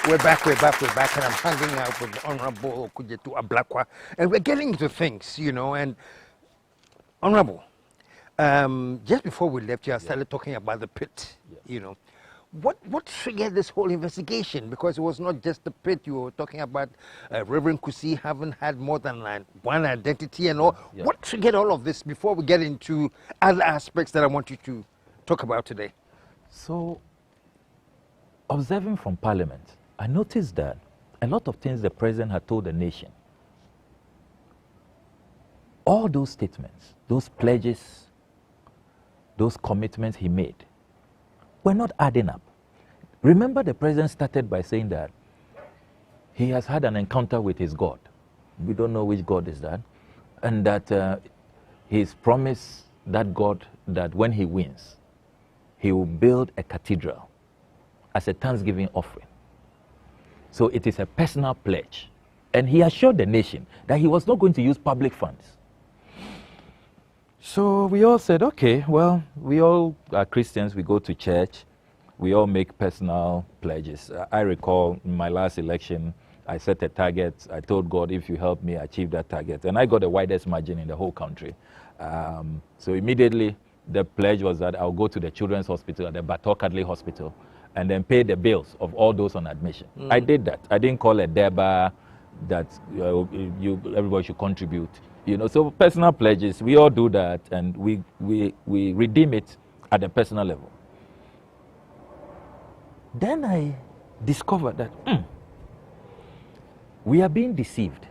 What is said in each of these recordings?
We're back, and I'm hanging out with the Honorable Akudzeto Ablakua, and we're getting into things, and Honorable, just before we left you, I started talking about the pit, What triggered this whole investigation? Because it was not just the pit. You were talking about Reverend Kusi having had more than one identity and all. Yeah. What triggered all of this before we get into other aspects that I want you to talk about today? So, observing from Parliament, I noticed that a lot of things the President had told the nation, all those statements, those pledges, those commitments he made, were not adding up. Remember, the President started by saying that he has had an encounter with his God. We don't know which God is that. And that he's promised that God that when he wins, he will build a cathedral as a thanksgiving offering. So it is a personal pledge. And he assured the nation that he was not going to use public funds. So we all said, okay, well, we all are Christians, we go to church, we all make personal pledges. I recall in my last election, I set a target. I told God, if you help me achieve that target. And I got the widest margin in the whole country. So immediately, the pledge was that I'll go to the Children's Hospital at the Bator Kadley Hospital and then pay the bills of all those on admission. I did that. I didn't call a DEBA that everybody should contribute. So personal pledges, we all do that, and we redeem it at the personal level. Then I discovered that we are being deceived.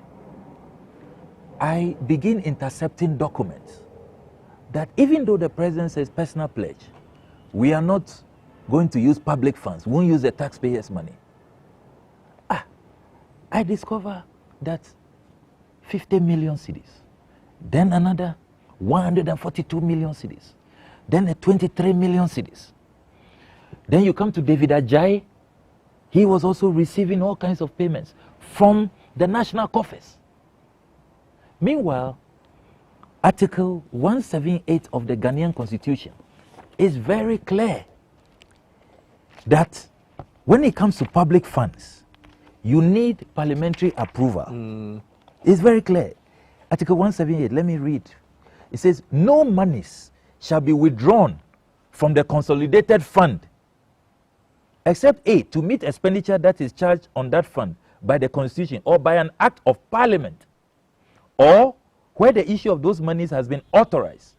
I begin intercepting documents that even though the President says personal pledge, we are not going to use public funds, won't use the taxpayers' money. I discover that 50 million cedis, then another 142 million cedis, then a 23 million cedis. Then you come to David Ajayi, he was also receiving all kinds of payments from the national coffers. Meanwhile, Article 178 of the Ghanaian Constitution is very clear that when it comes to public funds, you need parliamentary approval. It's very clear. Article 178, let me read. It says, no monies shall be withdrawn from the consolidated fund, except A, to meet expenditure that is charged on that fund by the Constitution or by an act of Parliament, or where the issue of those monies has been authorized.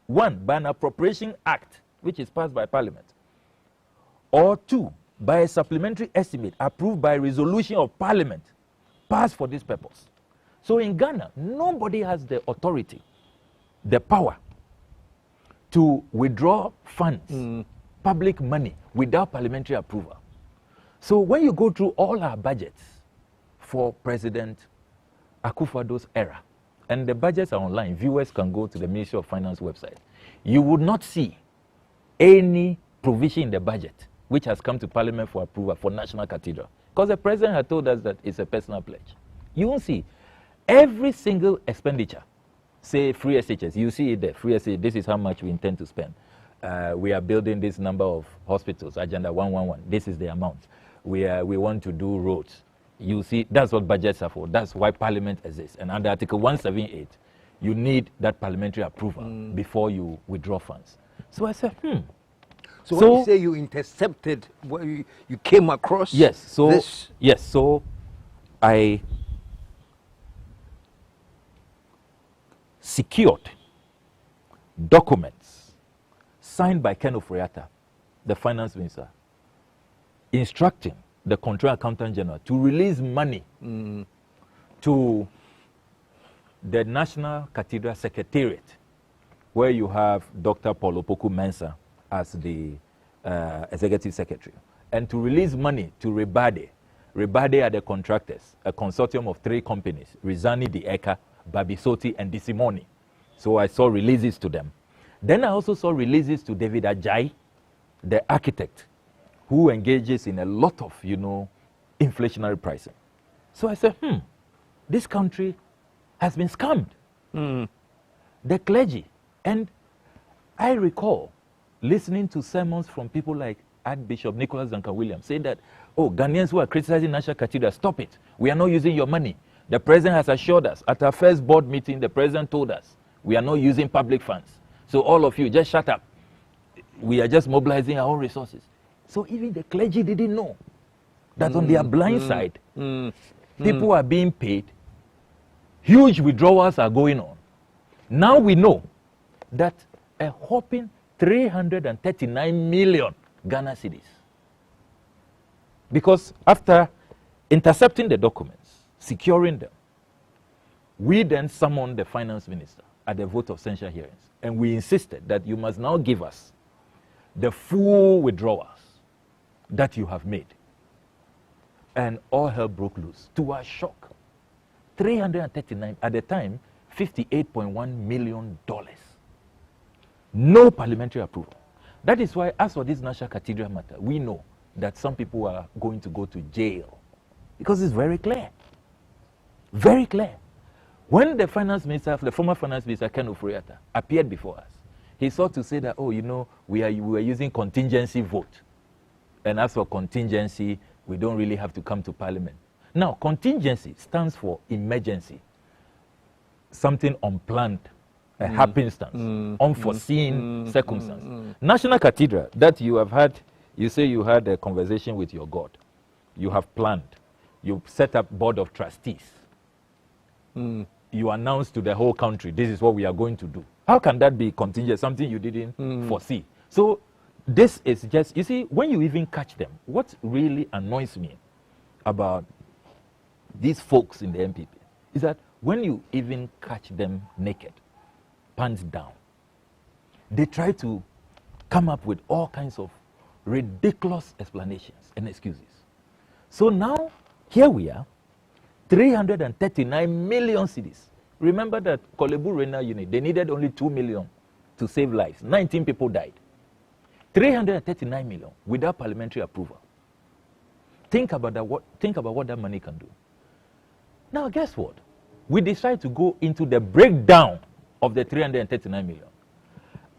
1, by an appropriation act, which is passed by Parliament, or 2, by a supplementary estimate approved by resolution of Parliament passed for this purpose. So in Ghana, nobody has the authority, the power to withdraw funds, public money, without parliamentary approval. So when you go through all our budgets for President Akufo-Addo's era, and the budgets are online, viewers can go to the Ministry of Finance website, you would not see any provision in the budget which has come to Parliament for approval for National Cathedral. Because the President had told us that it's a personal pledge. You won't see every single expenditure, say free SHS, you see it there, free SHS, this is how much we intend to spend. We are building this number of hospitals, Agenda 111, this is the amount. We want to do roads. You see, that's what budgets are for. That's why Parliament exists. And under Article 178, you need that parliamentary approval before you withdraw funds. So I said, So when you say you intercepted, what you came across this? Yes, so I secured documents signed by Ken Ofori-Atta, the finance minister, instructing the Controller Accountant General to release money to the National Cathedral Secretariat, where you have Dr. Paul Opoku-Mensah as the executive secretary, and to release money to Rebade. Rebade are the contractors, a consortium of 3 companies, Rizani, Dieka, Babisoti, and Disimoni. So I saw releases to them. Then I also saw releases to David Ajayi, the architect, who engages in a lot of, inflationary pricing. So I said, this country has been scammed. The clergy. And I recall listening to sermons from people like Archbishop Nicholas Duncan Williams, said that, oh, Ghanaians who are criticizing National Cathedral, stop it. We are not using your money. The president has assured us. At our first board meeting, the president told us, we are not using public funds. So all of you, just shut up. We are just mobilizing our own resources. So even the clergy didn't know that on their blind side, people are being paid, huge withdrawals are going on. Now we know that a whopping 339 million Ghana cedis. Because after intercepting the documents, securing them, we then summoned the finance minister at the vote of censure hearings. And we insisted that you must now give us the full withdrawals that you have made. And all hell broke loose. To our shock, 339, at the time, $58.1 million. No parliamentary approval. That is why, as for this National Cathedral matter, we know that some people are going to go to jail. Because it's very clear. Very clear. When the finance minister, the former finance minister, Ken Ofori-Atta, appeared before us, he sought to say that, oh, you know, we are using contingency vote. And as for contingency, we don't really have to come to parliament. Now, contingency stands for emergency. Something unplanned, a happenstance, unforeseen circumstance. National Cathedral, that you have had, you say you had a conversation with your God. You have planned. You set up board of trustees. You announced to the whole country, this is what we are going to do. How can that be contingent, something you didn't foresee? So this is just, you see, when you even catch them, what really annoys me about these folks in the MPP is that when you even catch them naked, pants down, they try to come up with all kinds of ridiculous explanations and excuses. So now, here we are, 339 million cedis. Remember that Kolebu Renal Unit, they needed only 2 million to save lives. 19 people died. 339 million without parliamentary approval. Think about what that money can do. Now, guess what? We decided to go into the breakdown of the 339 million.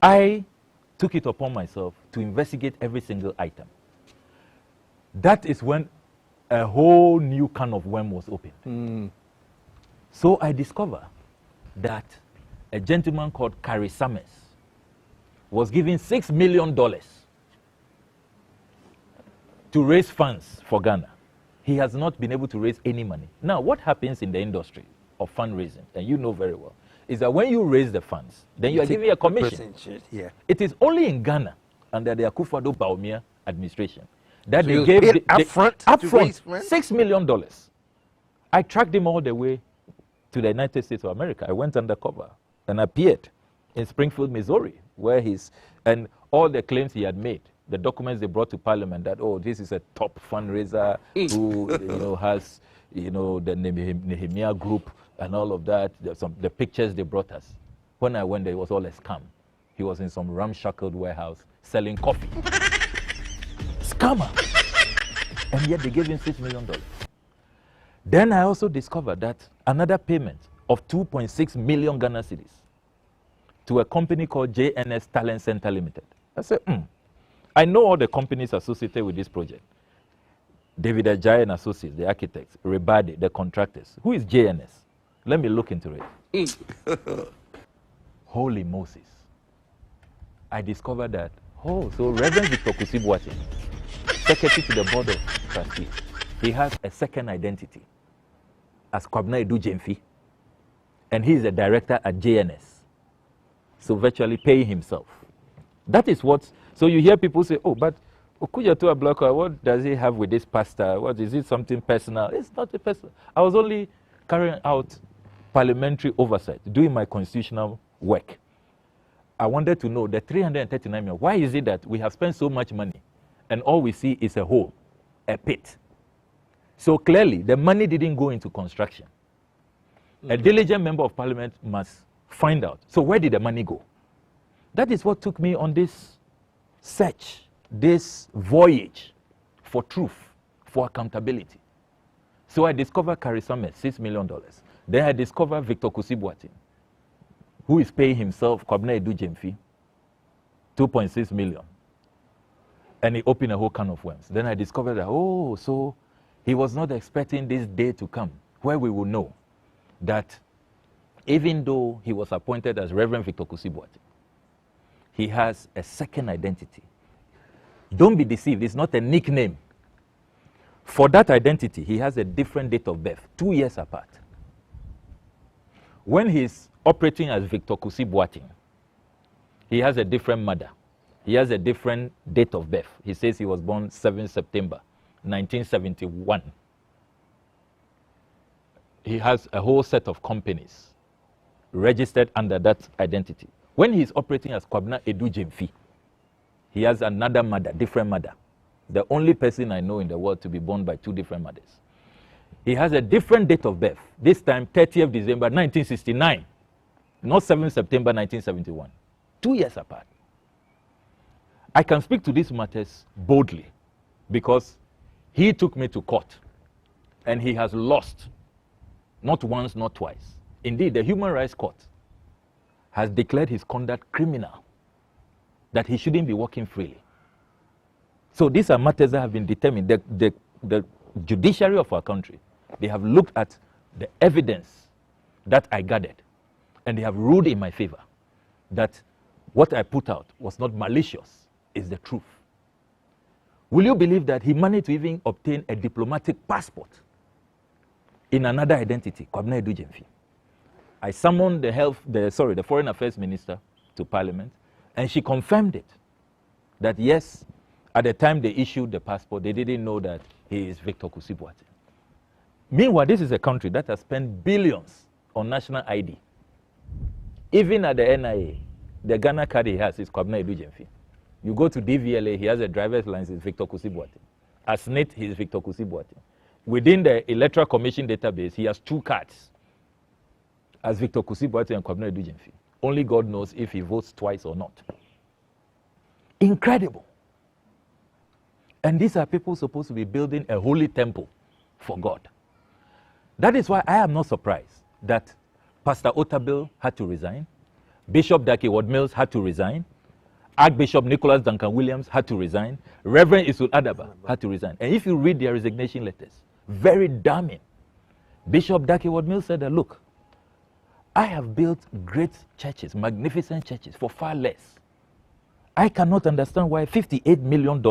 I took it upon myself to investigate every single item. That is when a whole new can of worm was opened. So I discovered that a gentleman called Carrie Summers was given $6 million to raise funds for Ghana. He has not been able to raise any money. Now, what happens in the industry of fundraising, and you know very well, is that when you raise the funds, then you are giving a commission. Yeah. It is only in Ghana, under the Akufo-Addo administration, that So they gave upfront $6 million. I tracked him all the way to the United States of America. I went undercover and appeared in Springfield, Missouri, where and all the claims he had made, the documents they brought to Parliament that, oh, this is a top fundraiser who, has, the Nehemiah Group and all of that. The pictures they brought us. When I went there, it was all a scam. He was in some ramshackle warehouse selling coffee. Scammer. And yet they gave him $6 million. Then I also discovered that another payment of 2.6 million Ghana cedis to a company called JNS Talent Center Limited. I said, I know all the companies associated with this project. David Ajayi and Associates, the architects, Rebade, the contractors. Who is JNS? Let me look into it. Holy Moses. I discovered that, so Reverend Victor Kusi Boateng, secretary to the board of trustees, he has a second identity as Kwabena Edu Jemfi, and he is a director at JNS. So virtually paying himself. That is what, so you hear people say, oh, but Akudzeto Ablakua, what does he have with this pastor? What, is it something personal? It's not a personal. I was only carrying out parliamentary oversight, doing my constitutional work. I wanted to know the 339 million, why is it that we have spent so much money and all we see is a hole, a pit? So clearly, the money didn't go into construction. A diligent member of parliament must find out. So where did the money go? That is what took me on this search, this voyage for truth, for accountability. So I discovered Carrie Summers, $6 million. Then I discovered Victor Kusi Boateng, who is paying himself, Kwabena Edu Jemfi, 2.6 million. And he opened a whole can of worms. Then I discovered that, oh, so he was not expecting this day to come where we will know that even though he was appointed as Reverend Victor Kusi Boateng, he has a second identity. Don't be deceived, it's not a nickname. For that identity, he has a different date of birth, 2 years apart. When he's operating as Victor Kusi Boateng, he has a different mother. He has a different date of birth. He says he was born 7 September 1971. He has a whole set of companies registered under that identity. When he's operating as Kwabena Edu Jemfi, he has another mother, different mother. The only person I know in the world to be born by 2 different mothers. He has a different date of birth. This time, 30th December 1969, not 7 September 1971. 2 years apart. I can speak to these matters boldly because he took me to court and he has lost, not once, not twice. Indeed, the Human Rights Court has declared his conduct criminal, that he shouldn't be working freely. So these are matters that have been determined. The judiciary of our country, they have looked at the evidence that I gathered and they have ruled in my favor that what I put out was not malicious, it's the truth. Will you believe that he managed to even obtain a diplomatic passport in another identity, Kwabena Edu Jemfi? I summoned the Foreign Affairs Minister to Parliament, and she confirmed it. That yes, at the time they issued the passport, they didn't know that he is Victor Kusi Boateng. Meanwhile, this is a country that has spent billions on national ID. Even at the NIA, the Ghana card he has is Kwabena Edu Jemfi. You go to DVLA, he has a driver's license, Victor Kusi Boateng. As SNIT, he is Victor Kusi Boateng. Within the Electoral Commission database, he has 2 cards as Victor Kusi Boateng and Kwabena Edu Jemfi. Only God knows if he votes twice or not. Incredible. And these are people supposed to be building a holy temple for God. That is why I am not surprised that Pastor Otabil had to resign, Bishop Dake Ward-Mills had to resign, Archbishop Nicholas Duncan Williams had to resign, Reverend Isul Adaba had to resign. And if you read their resignation letters, very damning. Bishop Dake Ward-Mills said that, look, I have built great churches, magnificent churches for far less. I cannot understand why $58 million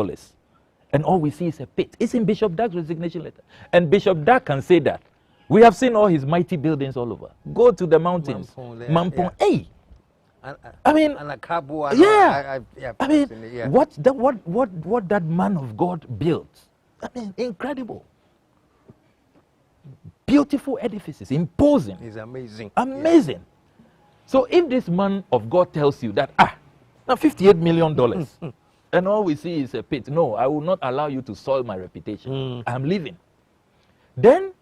and all we see is a pit. It's in Bishop Dak's resignation letter. And Bishop Dak can say that. We have seen all his mighty buildings all over. Go to the mountains. Mampong. Yeah. Hey! I mean, I mean, what that man of God built, I mean, incredible. Beautiful edifices, imposing. It's amazing. Amazing. Yeah. So if this man of God tells you that, now $58 million, and all we see is a pit, no, I will not allow you to soil my reputation. I'm leaving. Then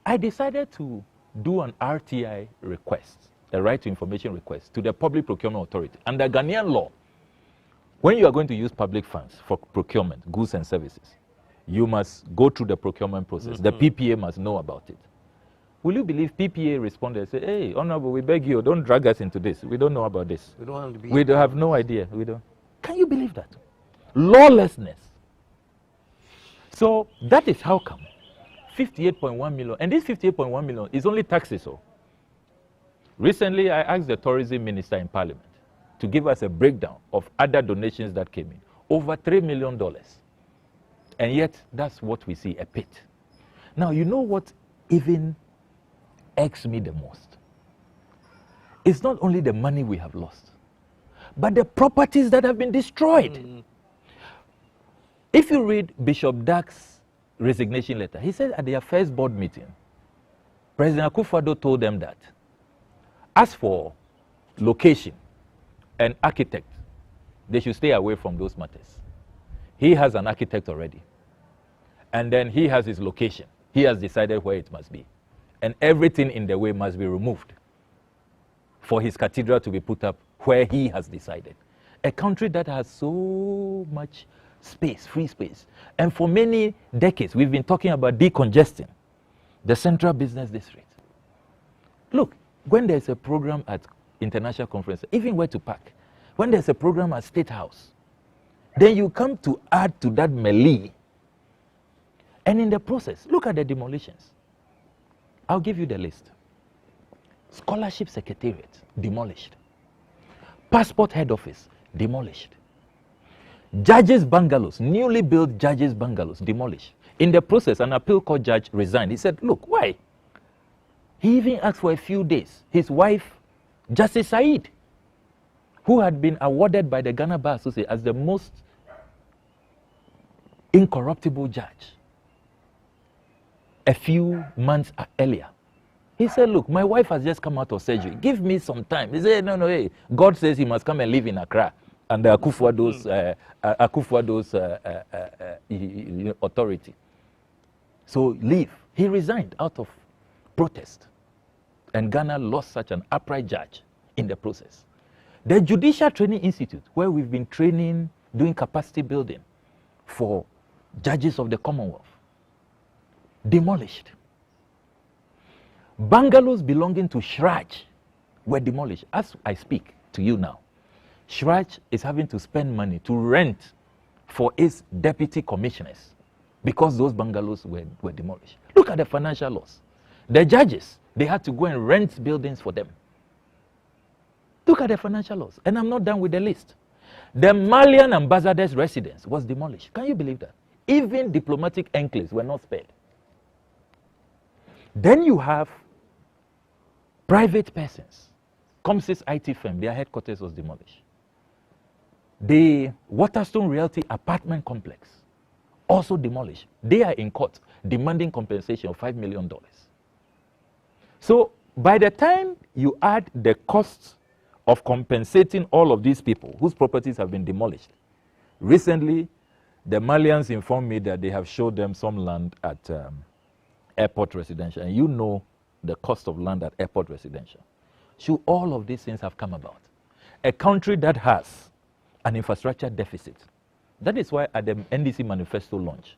I decided to do an RTI request, a right to information request, to the Public Procurement Authority. Under Ghanaian law, when you are going to use public funds for procurement, goods and services, you must go through the procurement process. The PPA must know about it. Will you believe PPA responded and said, hey, Honorable, we beg you, don't drag us into this. We don't know about this. We don't have to be. We have no idea. We don't. Can you believe that? Lawlessness. So that is how come 58.1 million, and this 58.1 million is only taxes. So recently, I asked the tourism minister in Parliament to give us a breakdown of other donations that came in. Over $3 million. And yet, that's what we see, a pit. Now, you know what even irks me the most? It's not only the money we have lost, but the properties that have been destroyed. If you read Bishop Dak's resignation letter, he said at their first board meeting, President Akufo-Addo told them that as for location and architect, they should stay away from those matters. He has an architect already. And then he has his location. He has decided where it must be. And everything in the way must be removed for his cathedral to be put up where he has decided. A country that has so much space, free space. And for many decades, we've been talking about decongesting the central business district. Look, when there's a program at international conference, even where to park, when there's a program at State House, Then you come to add to that melee. And in the process, look at the demolitions. I'll give you the list. Scholarship Secretariat, demolished. Passport Head Office, demolished. Judges' bungalows, newly built judges' bungalows, demolished. In the process, an appeal court judge resigned. He said, look, why? He even asked for a few days. His wife, Justice Said, who had been awarded by the Ghana Bar Association as the most incorruptible judge a few months earlier. He said, look, my wife has just come out of surgery. Give me some time. He said, no, hey, God says he must come and live in Accra. And the Akufo-Addo's authority. So leave. He resigned out of protest. And Ghana lost such an upright judge in the process. The Judicial Training Institute, where we've been training, doing capacity building for judges of the Commonwealth, demolished. Bungalows belonging to Shraj were demolished. As I speak to you now, Shraj is having to spend money to rent for its deputy commissioners because those bungalows were demolished. Look at the financial loss. The judges, they had to go and rent buildings for them. Look at the financial loss. And I'm not done with the list. The Malian ambassador's residence was demolished. Can you believe that? Even diplomatic enclaves were not spared. Then you have private persons. Comsys IT firm, their headquarters was demolished. The Waterstone Realty apartment complex, also demolished. They are in court demanding compensation of $5 million. So by the time you add the costs of compensating all of these people whose properties have been demolished, recently the Malians informed me that they have showed them some land at Airport Residential, and you know the cost of land at Airport Residential. Should all of these things have come about? A country that has an infrastructure deficit. That is why at the NDC manifesto launch,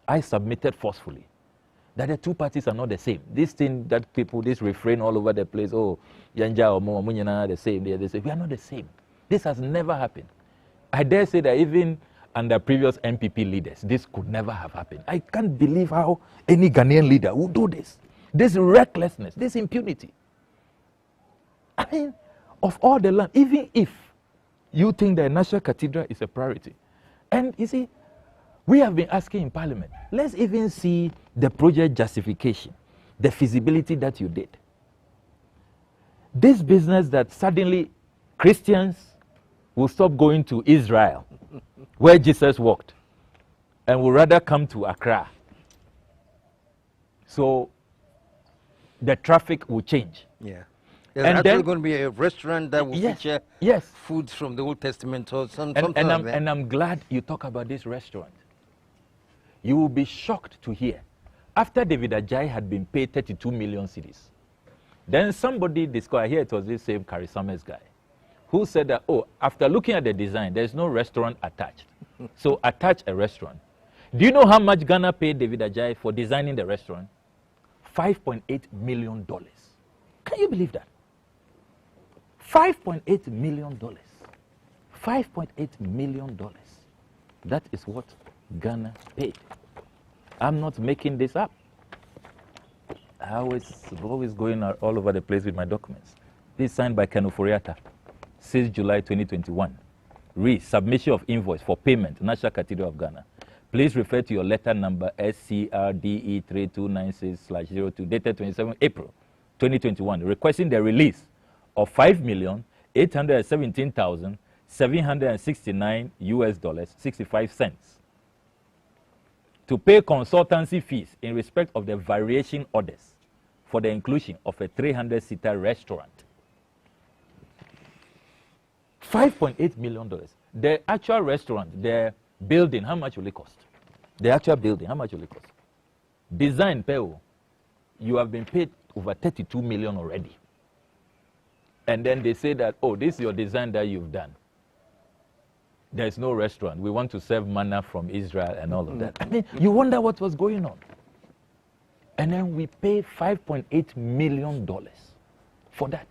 I submitted forcefully that the two parties are not the same. This thing that people, this refrain all over the place, oh, Yanja or Munyana are the same, they say, we are not the same. This has never happened. I dare say that even under previous MPP leaders, this could never have happened. I can't believe how any Ghanaian leader would do this. This recklessness, this impunity. I mean, of all the land, even if you think the National Cathedral is a priority. And you see, we have been asking in Parliament, let's even see the project justification, the feasibility that you did. This business that suddenly Christians will stop going to Israel, where Jesus walked, and will rather come to Accra. So the traffic will change. Yeah. There's actually going to be a restaurant that will feature foods from the Old Testament or something like that. And I'm glad you talk about this restaurant. You will be shocked to hear. After David Ajay had been paid 32 million cedis, then somebody discovered, here it was this same Karisames guy, who said that, oh, after looking at the design, there's no restaurant attached. So attach a restaurant. Do you know how much Ghana paid David Ajay for designing the restaurant? $5.8 million. Can you believe that? $5.8 million. $5.8 million. That is what Ghana paid. I'm not making this up. I'm always going all over the place with my documents. This is signed by Ken Oforiatta, 6 July 2021. Submission of invoice for payment, National Cathedral of Ghana. Please refer to your letter number SCRDE3296/02, dated 27 April 2021, requesting the release of $5,817,769 to pay consultancy fees in respect of the variation orders for the inclusion of a 300-seater restaurant. $5.8 million. The actual restaurant, the building, how much will it cost? The actual building, how much will it cost? Design, PEO, you have been paid over 32 million already. And then they say that, oh, this is your design that you've done. There's no restaurant. We want to serve manna from Israel and all of that. I mean, you wonder what was going on. And then we pay $5.8 million for that.